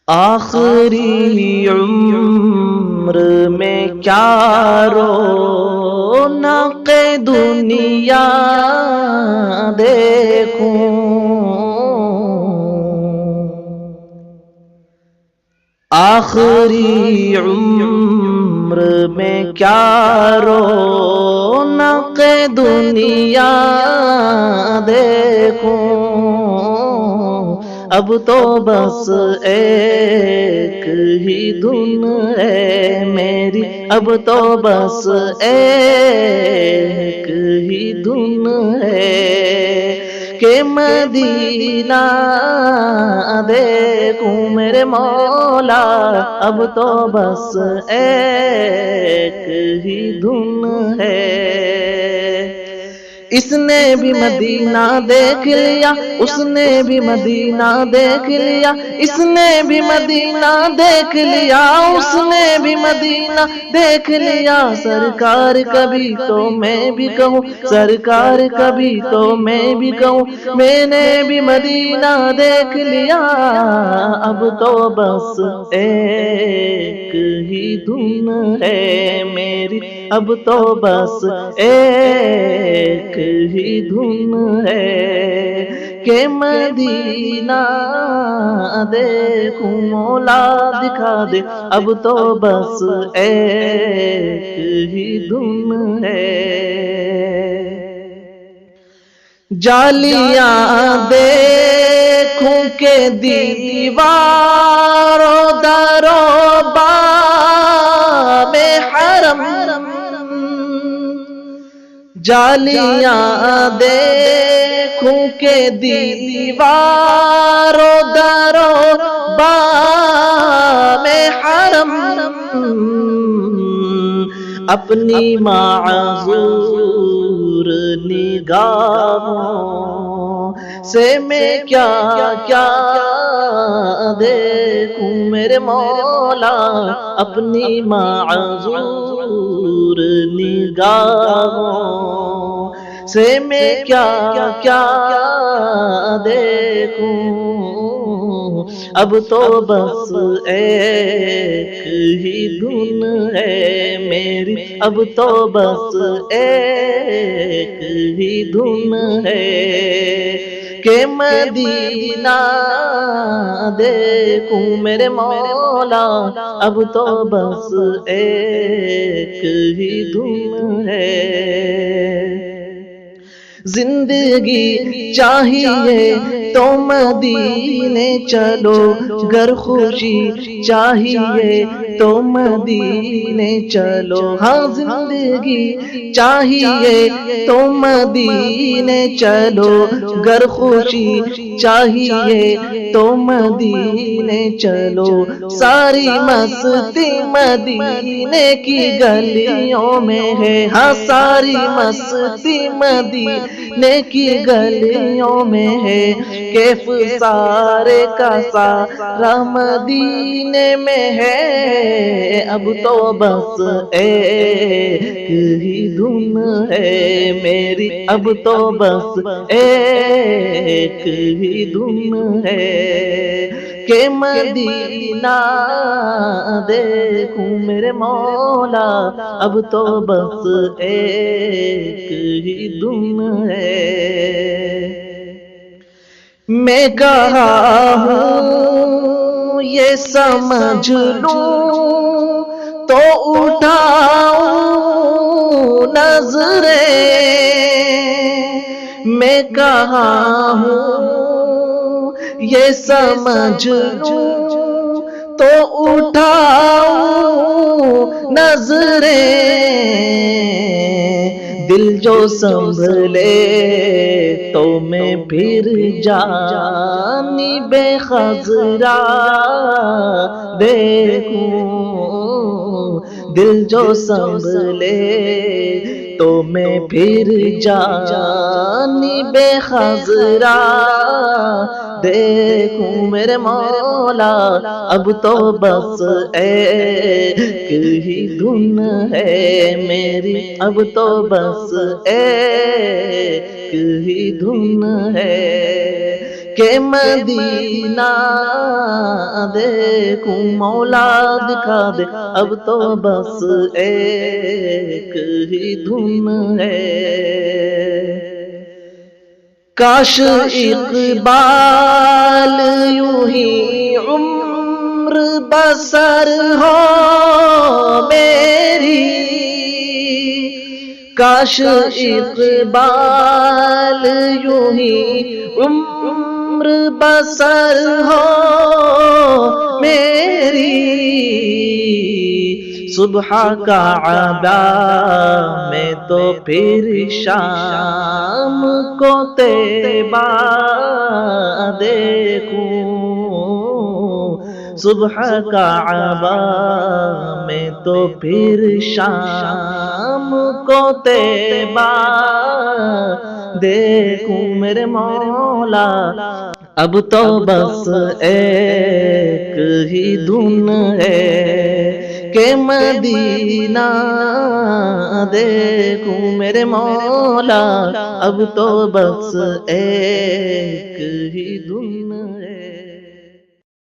آخری عمر میں کیا رونق دنیا دیکھوں، آخری عمر میں کیا رونق دنیا دیکھوں، اب تو بس ایک ہی دھن ہے میری، اب تو بس ایک ہی دھن ہے کہ مدینہ دیکھوں میرے مولا، اب تو بس ایک ہی دھن ہے۔ اس نے بھی مدینہ دیکھ لیا، اس نے بھی مدینہ دیکھ لیا، اس نے بھی مدینہ دیکھ لیا، اس نے بھی مدینہ دیکھ لیا، سرکار کبھی تو میں بھی کہوں، سرکار کبھی تو میں بھی کہوں، میں نے بھی مدینہ دیکھ لیا، اب تو بس ایک ہی دھن ہے میری، اب تو بس ایک ہی دھن ہے کہ مدینہ دیکھوں مولا دکھا دے، اب تو بس ایک ہی دھن ہے۔ جالیاں دیکھوں کہ دیوار و در و باب حرم، جالیاں دیکھوں کہ دیوار و در و باب حرم، اپنی معذور نگاہوں سے میں کیا کیا دیکھوں میرے مولا، اپنی معذور نگاہوں سے میں کیا کیا دیکھوں، اب تو بس ایک ہی دھن ہے میری، اب تو بس ایک ہی دھن ہے کہ مدینہ دیکھوں میرے مولا، اب تو بس ایک ہی دھن ہے۔ زندگی چاہیے تو مدینے چلو، گر خوشی چاہیے تو مدینے چلو، ہاں زندگی چاہیے تو مدینے چلو، گر خوشی چاہیے تو مدینے چلو، ساری مستی مدینے کی گلیوں میں ہے، ہاں ساری مستی مدینے کی گلیوں میں ہے، کیف سارے کا سارا مدینے میں ہے، اب تو بس ایک ہی دھن ہے میری، اب تو بس ایک ہی دھن ہے کہ مدینہ دیکھوں میرے مولا، اب تو بس ایک ہی دھن ہے۔ میں کہا ہوں یہ سمجھ لوں تو اٹھاؤں نظریں، میں کہا ہوں یہ سمجھ لوں تو اٹھاؤں نظریں، دل جو سنبھلے تو میں پھر جانب خضرا دیکھوں، دل جو سنبھلے تو میں پھر جانب خضرا دیکھوں میرے مولا، اب تو بس ایک ہی دھن ہے میری، اب تو بس ایک ہی دھن ہے کہ مدینہ دیکھوں مولا دکھا دے اب تو بس ایک ہی دھن ہے کاش اقبال یوں ہی عمر بسر ہو میری کاش اقبال یوں ہی عمر بسر ہو میری صبح کعبہ میں تو پھر شام کو طیبہ دیکھوں صبح کعبہ میں تو پھر شام کو طیبہ دیکھوں میرے مولا اب تو بس ایک ہی دھن ہے کہ مدینہ دیکھوں میرے مولا اب تو بس ایک ہی دھن ہے